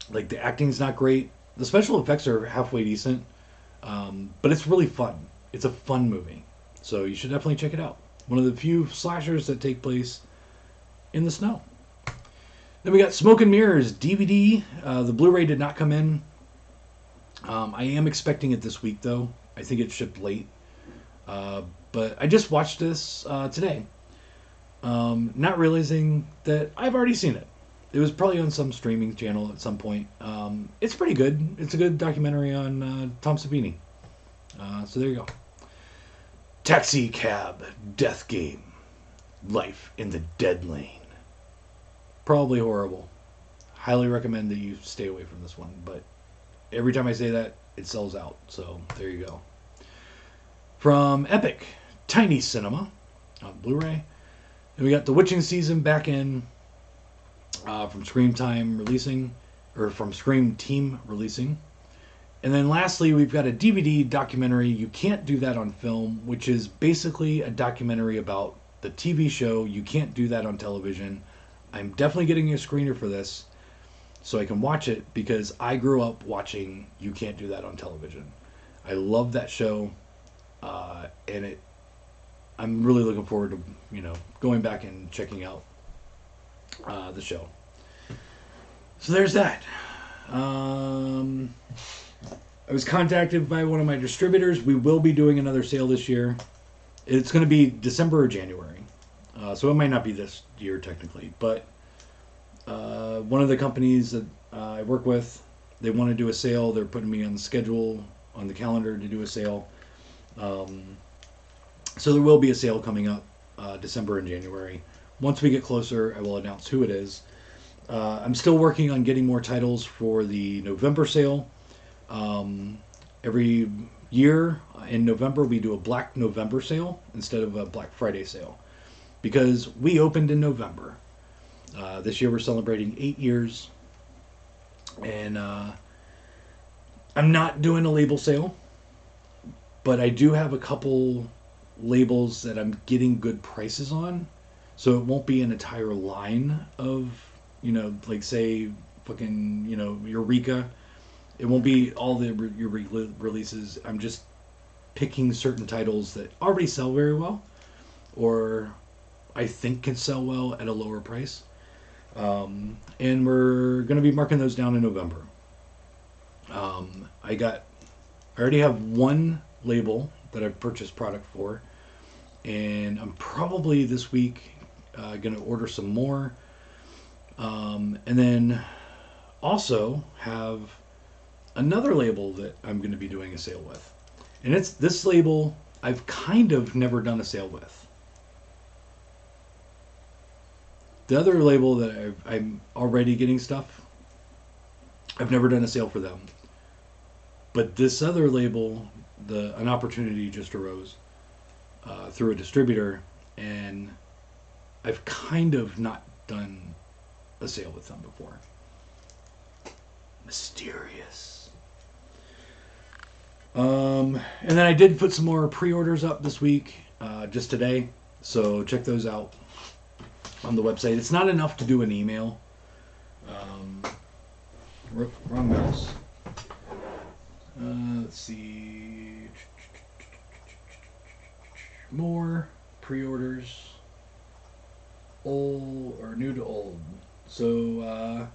Like, the acting's not great. The special effects are halfway decent, but it's really fun. It's a fun movie, so you should definitely check it out. One of the few slashers that take place in the snow. Then we got Smoke and Mirrors DVD. The Blu-ray did not come in. I am expecting it this week, though. I think it shipped late. But I just watched this today, not realizing that I've already seen it. It was probably on some streaming channel at some point. It's pretty good. It's a good documentary on Tom Savini. So there you go. Taxi Cab Death Game. Life in the Dead Lane. Probably horrible. Highly recommend that you stay away from this one. But every time I say that, it sells out. So there you go. From Epic, Tiny Cinema on Blu-ray. And we got The Witching Season back in from Scream Time releasing, or from Scream Team releasing. And then lastly, we've got a DVD documentary, You Can't Do That on Film, which is basically a documentary about the TV show You Can't Do That on Television. I'm definitely getting a screener for this so I can watch it, because I grew up watching You Can't Do That on Television. I love that show. And I'm really looking forward to, going back and checking out the show. So there's that. I was contacted by one of my distributors. We will be doing another sale this year. It's going to be December or January. So it might not be this year technically, but one of the companies that I work with, they want to do a sale. They're putting me on the schedule, on the calendar to do a sale. So there will be a sale coming up December and January. Once we get closer, I will announce who it is. I'm still working on getting more titles for the November sale. Every year in November, we do a Black November sale instead of a Black Friday sale, because we opened in November. This year we're celebrating 8 years, and I I'm not doing a label sale, but I do have a couple labels that I'm getting good prices on. So it won't be an entire line of, like say, fucking, Eureka. It won't be all the releases. I'm just picking certain titles that already sell very well, or I think can sell well at a lower price. And we're going to be marking those down in November. I already have one label that I've purchased product for, and I'm probably this week going to order some more. And then also have another label that I'm going to be doing a sale with. And it's this label I've kind of never done a sale with. The other label that I'm already getting stuff, I've never done a sale for them. But this other label, an opportunity just arose through a distributor, and I've kind of not done a sale with them before. Mysterious. And then I did put some more pre-orders up this week, just today. So check those out on the website. It's not enough to do an email. Wrong mouse. Let's see. More pre-orders. Old or new to old. So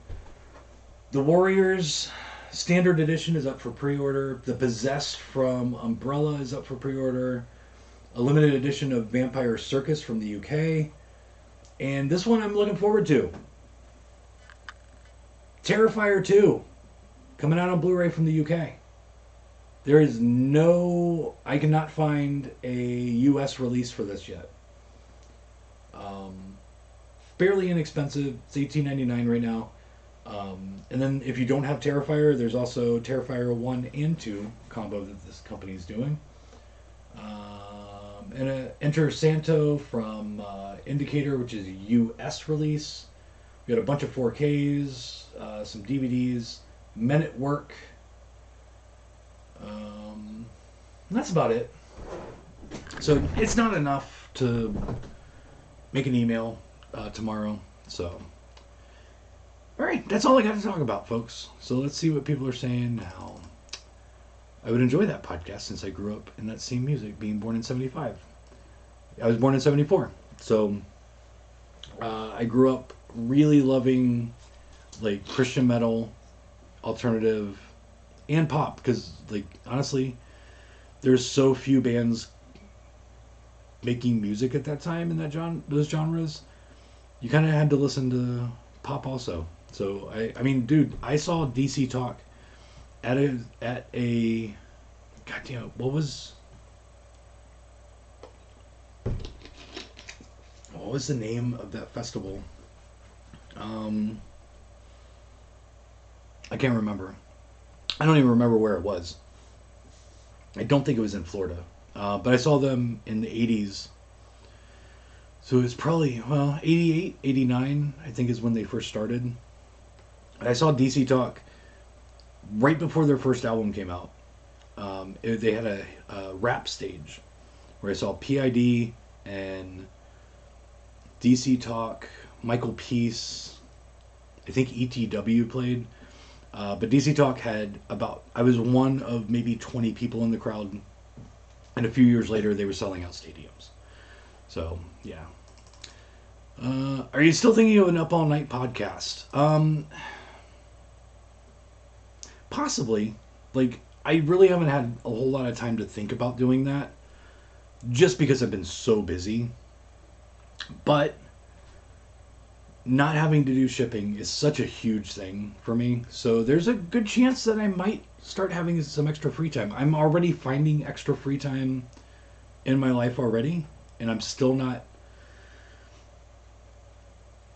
the Warriors Standard Edition is up for pre-order. The Possessed from Umbrella is up for pre-order. A limited edition of Vampire Circus from the UK. And this one I'm looking forward to. Terrifier 2. Coming out on Blu-ray from the UK. There is I cannot find a US release for this yet. Fairly inexpensive. It's $18.99 right now. And then if you don't have Terrifier, there's also Terrifier 1 and 2 combo that this company is doing. And Enter Santo from Indicator, which is a US release. We got a bunch of 4Ks, some DVDs, Men at Work. And that's about it. So it's not enough to make an email tomorrow. So, all right, that's all I got to talk about, folks. So let's see what people are saying now. I would enjoy that podcast since I grew up in that same music, being born in 75. I was born in 74. So I grew up really loving like Christian metal, alternative, and pop, because like honestly, there's so few bands making music at that time in those genres. You kind of had to listen to pop also. So I mean, dude, I saw DC Talk at a goddamn, what was the name of that festival? I can't remember. I don't even remember where it was. I don't think it was in Florida. But I saw them in the 80s. So it was probably, 88, 89, I think is when they first started. I saw DC Talk right before their first album came out. They had a rap stage where I saw PID and DC Talk, Michael Peace, I think ETW played. But DC Talk had I was one of maybe 20 people in the crowd. And a few years later, they were selling out stadiums. So, yeah. Are you still thinking of an Up All Night podcast? Possibly. Like, I really haven't had a whole lot of time to think about doing that. Just because I've been so busy. But not having to do shipping is such a huge thing for me. So there's a good chance that I might start having some extra free time. I'm already finding extra free time in my life already, and I'm still not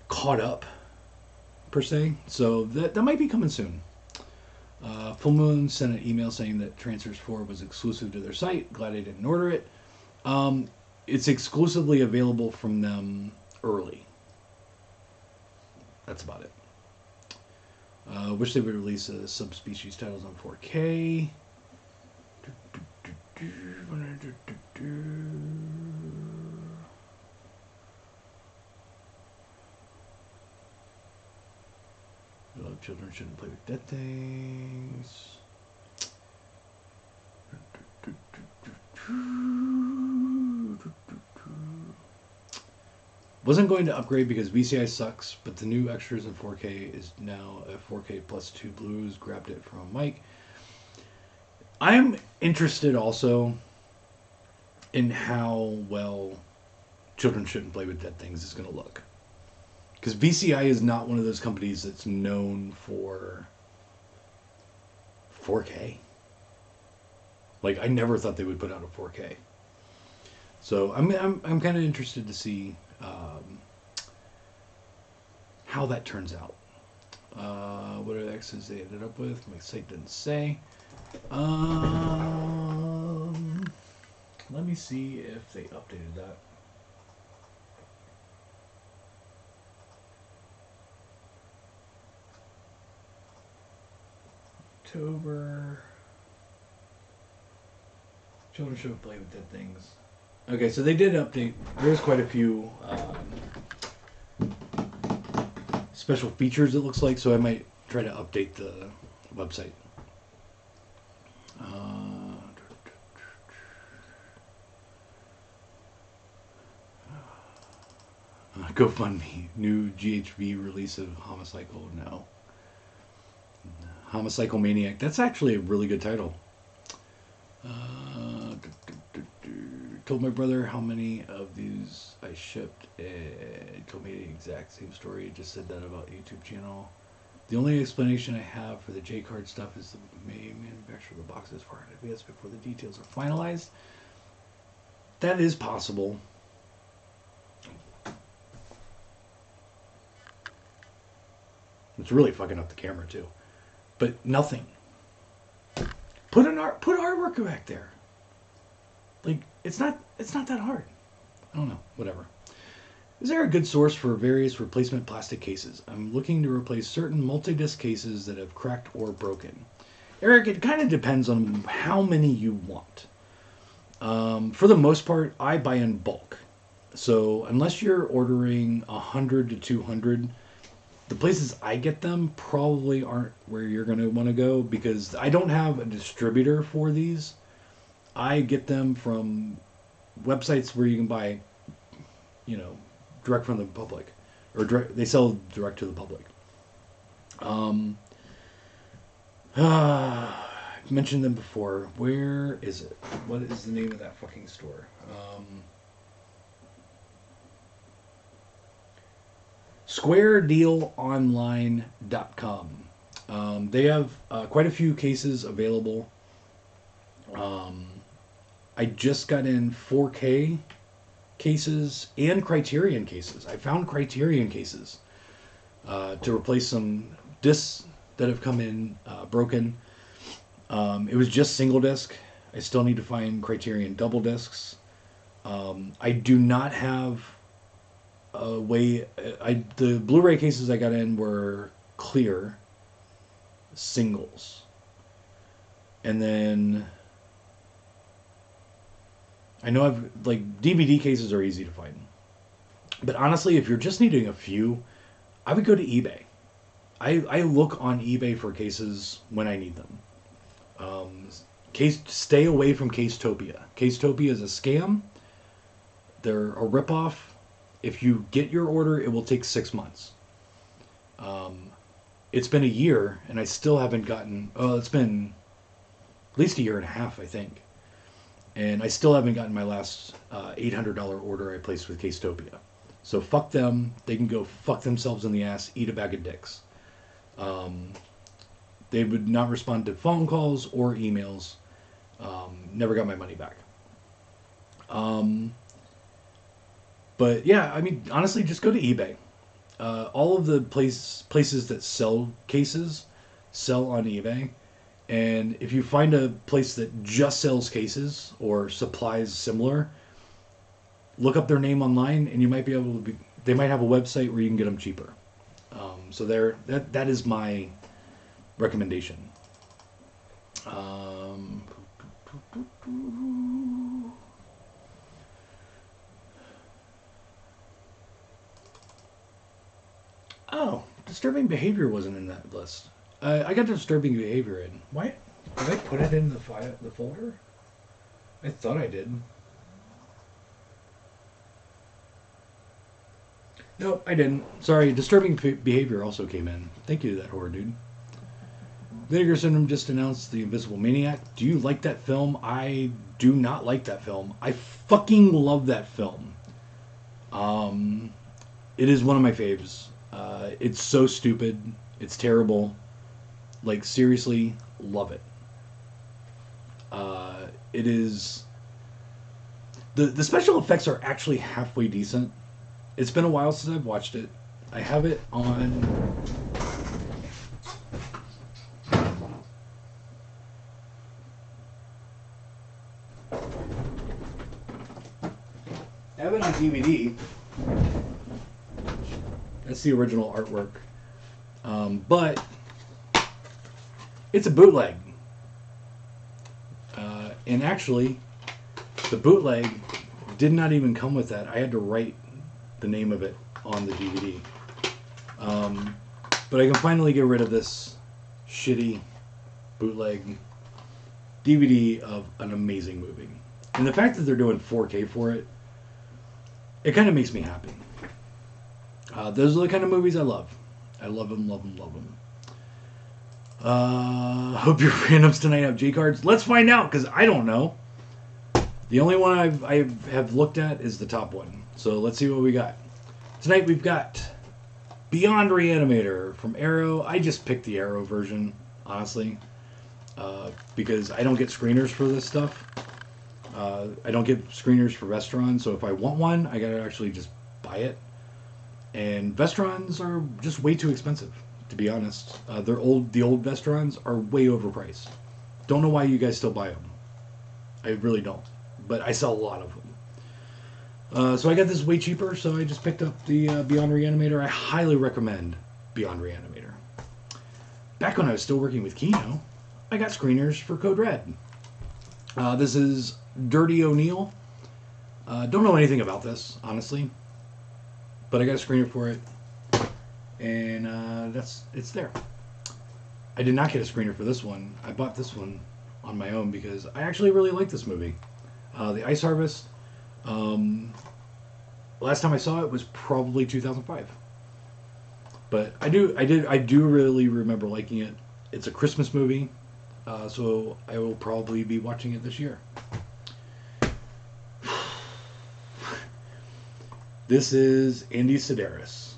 caught up per se. So that might be coming soon. Full Moon sent an email saying that Transfers 4 was exclusive to their site. Glad I didn't order it. It's exclusively available from them early. That's about it. Wish they would release subspecies titles on 4K. Children shouldn't play with dead things. Wasn't going to upgrade because VCI sucks, but the new extras in 4K is now a 4K plus 2 blues. Grabbed it from Mike. I'm interested also in how well Children Shouldn't Play with Dead Things is going to look. Because VCI is not one of those companies that's known for 4K. Like, I never thought they would put out a 4K. So I'm kind of interested to see how that turns out. What are the X's they ended up with? My site didn't say. Let me see if they updated that. October. Children Shouldn't Play with Dead Things. Okay, so they did update. There's quite a few special features, it looks like, so I might try to update the website. GoFundMe. New GHB release of Homicycle. No. Homicycle Maniac. That's actually a really good title. Told my brother how many of these I shipped. Told me the exact same story. Just said that about YouTube channel. The only explanation I have for the J-card stuff is the main manufacturer of the boxes far in advance before the details are finalized. That is possible. It's really fucking up the camera too. But nothing. Put artwork back there. Like, it's not that hard. I don't know. Whatever. Is there a good source for various replacement plastic cases? I'm looking to replace certain multi-disc cases that have cracked or broken. Eric, it kind of depends on how many you want. For the most part, I buy in bulk. So unless you're ordering 100 to 200, the places I get them probably aren't where you're going to want to go, because I don't have a distributor for these. I get them from websites where you can buy, direct from the public, or they sell direct to the public. I've mentioned them before. Where is it? What is the name of that fucking store? SquareDealOnline.com. They have quite a few cases available. I just got in 4K cases and Criterion cases. I found Criterion cases to replace some discs that have come in broken. It was just single disc. I still need to find Criterion double discs. I do not have a way. The Blu-ray cases I got in were clear singles, and then I know DVD cases are easy to find. But honestly, if you're just needing a few, I would go to eBay. I look on eBay for cases when I need them. Stay away from Casetopia. Casetopia is a scam. They're a ripoff. If you get your order, it will take 6 months. It's been a year, and I still haven't gotten... it's been at least a year and a half, I think. And I still haven't gotten my last $800 order I placed with Casetopia. So fuck them. They can go fuck themselves in the ass, eat a bag of dicks. They would not respond to phone calls or emails. Never got my money back. But yeah, I mean, honestly, just go to eBay. All of the places that sell cases sell on eBay. And if you find a place that just sells cases or supplies similar, look up their name online, and you might be able to. They might have a website where you can get them cheaper. So that is my recommendation. Um, oh, disturbing behavior wasn't in that list. I got disturbing behavior in. Why? Did I put it in the folder? I thought I did. No, I didn't. Sorry, disturbing behavior also came in. Thank you to that horror dude. Vinegar Syndrome just announced The Invisible Maniac. Do you like that film? I do not like that film. I fucking love that film. It is one of my faves. It's so stupid. It's terrible. Like, seriously, love it. It is... The special effects are actually halfway decent. It's been a while since I've watched it. I have it on... I have it on DVD. That's the original artwork. But it's a bootleg. And actually, the bootleg did not even come with that. I had to write the name of it on the DVD. But I can finally get rid of this shitty bootleg DVD of an amazing movie. And the fact that they're doing 4K for it, it kind of makes me happy. Those are the kind of movies I love. I love them, love them, love them. Hope your randoms tonight have J cards. Let's find out, because I don't know. The only one I have looked at is the top one. So let's see what we got. Tonight we've got Beyond Reanimator from Arrow. I just picked the Arrow version, honestly, because I don't get screeners for this stuff. I don't get screeners for Vestron, so if I want one, I gotta actually just buy it. And Vestrons are just way too expensive, to be honest. The old Vestrons are way overpriced. Don't know why you guys still buy them. I really don't. But I sell a lot of them. So I got this way cheaper, so I just picked up the Beyond Reanimator. I highly recommend Beyond Reanimator. Back when I was still working with Kino, I got screeners for Code Red. This is Dirty O'Neill. Don't know anything about this, honestly. But I got a screener for it. And it's there. I did not get a screener for this one. I bought this one on my own because I actually really like this movie. The Ice Harvest. Last time I saw it was probably 2005. But I do really remember liking it. It's a Christmas movie, so I will probably be watching it this year. This is Andy Sedaris.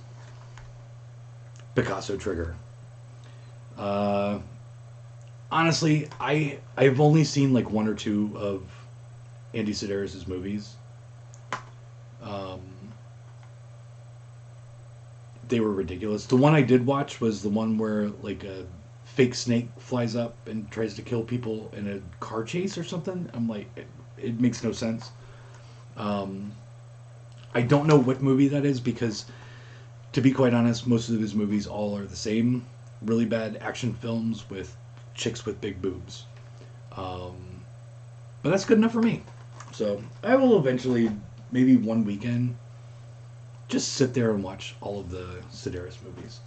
Picasso Trigger. Honestly, I've only seen like one or two of Andy Sedaris' movies. They were ridiculous. The one I did watch was the one where like a fake snake flies up and tries to kill people in a car chase or something. I'm like, it makes no sense. I don't know what movie that is because, to be quite honest, most of his movies all are the same. Really bad action films with chicks with big boobs. But that's good enough for me. So I will eventually, maybe one weekend, just sit there and watch all of the Sedaris movies.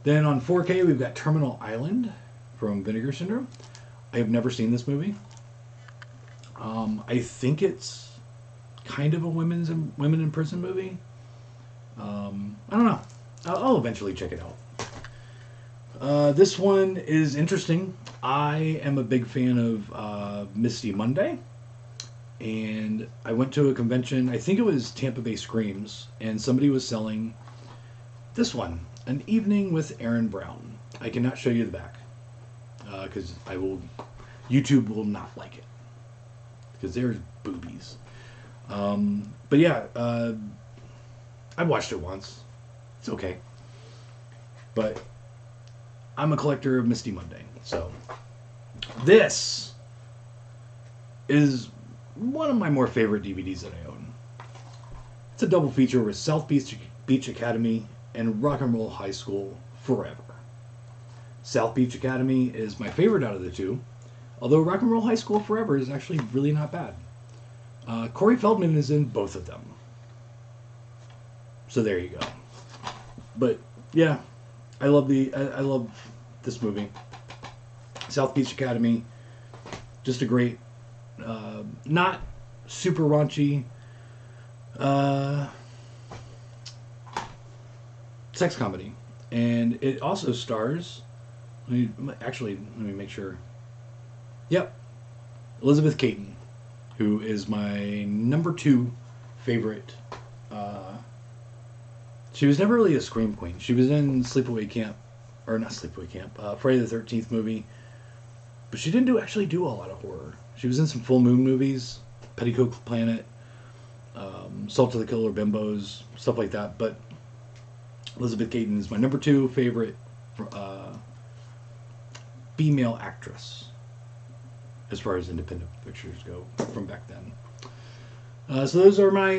Then on 4K, we've got Terminal Island from Vinegar Syndrome. I have never seen this movie. I think it's kind of a women in prison movie. I don't know. I'll eventually check it out. This one is interesting. I am a big fan of Misty Monday. And I went to a convention, I think it was Tampa Bay Screams, and somebody was selling this one, An Evening with Aaron Brown. I cannot show you the back, because YouTube will not like it, because there's boobies. But yeah, I watched it once. It's okay. But I'm a collector of Misty Monday, so this is one of my more favorite DVDs that I own. It's a double feature with South Beach Academy and Rock and Roll High School Forever. South Beach Academy is my favorite out of the two, although Rock and Roll High School Forever is actually really not bad. Corey Feldman is in both of them. So there you go. But yeah, I love this movie. South Beach Academy, just a great, not super raunchy, sex comedy, and it also stars. Let me make sure. Yep, Elizabeth Caton, who is my number 2 favorite. She was never really a scream queen. She was in Sleepaway Camp, or not Sleepaway Camp, Friday the 13th movie, but she didn't actually do a lot of horror. She was in some full moon movies, Petticoat Planet, Salt of the Killer Bimbos, stuff like that. But Elizabeth Caton is my number 2 favorite female actress as far as independent pictures go from back then. So those are my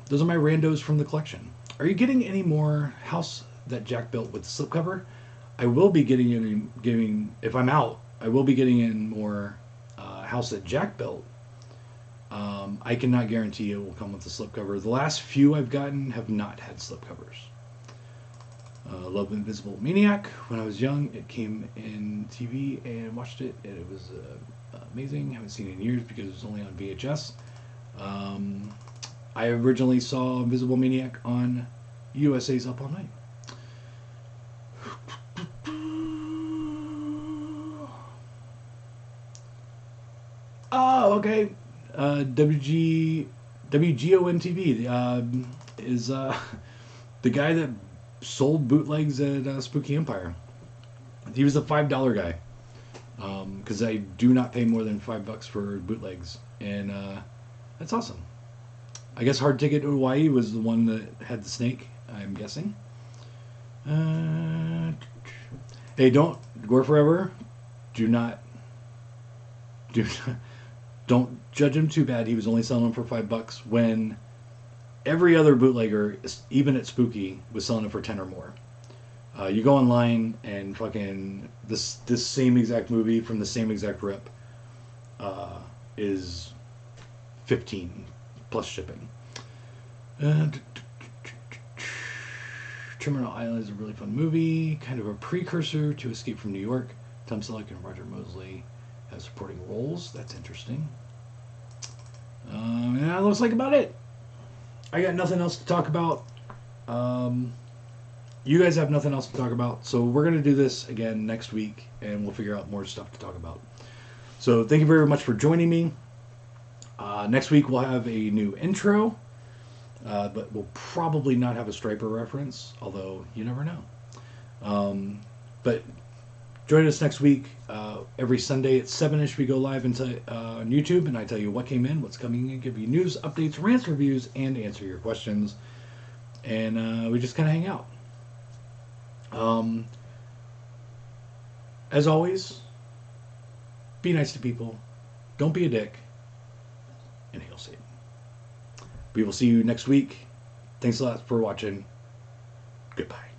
randos from the collection. Are you getting any more House That Jack Built with slipcover? I will be if I'm out, I will be getting in more House That Jack Built. I cannot guarantee it will come with a slipcover. The last few I've gotten have not had slipcovers. Love Invisible Maniac. When I was young, it came in TV and watched it, and it was amazing. Haven't seen it in years because it was only on VHS. I originally saw Invisible Maniac on USA's Up All Night. Oh, okay. WGON TV is the guy that sold bootlegs at Spooky Empire. He was the $5 guy, because I do not pay more than $5 for bootlegs, and that's awesome. I guess Hard Ticket to Hawaii was the one that had the snake, I'm guessing. Hey, don't Gore Forever. Don't judge him too bad. He was only selling them for $5 when every other bootlegger, even at Spooky, was selling it for 10 or more. You go online and fucking this same exact movie from the same exact rip is 15 plus shipping. Terminal Island is a really fun movie, kind of a precursor to Escape from New York. Tom Selleck and Roger Mosley have supporting roles. That's interesting. And that looks like about it. I got nothing else to talk about. You guys have nothing else to talk about, so we're going to do this again next week, and we'll figure out more stuff to talk about. So thank you very much for joining me. Next week we'll have a new intro, but we'll probably not have a Striper reference, although you never know. But join us next week. Every Sunday at 7-ish we go live on YouTube, and I tell you what came in, what's coming in, give you news, updates, rants, reviews, and answer your questions. And we just kind of hang out. As always, be nice to people. Don't be a dick. And he'll see it. We will see you next week. Thanks a lot for watching. Goodbye.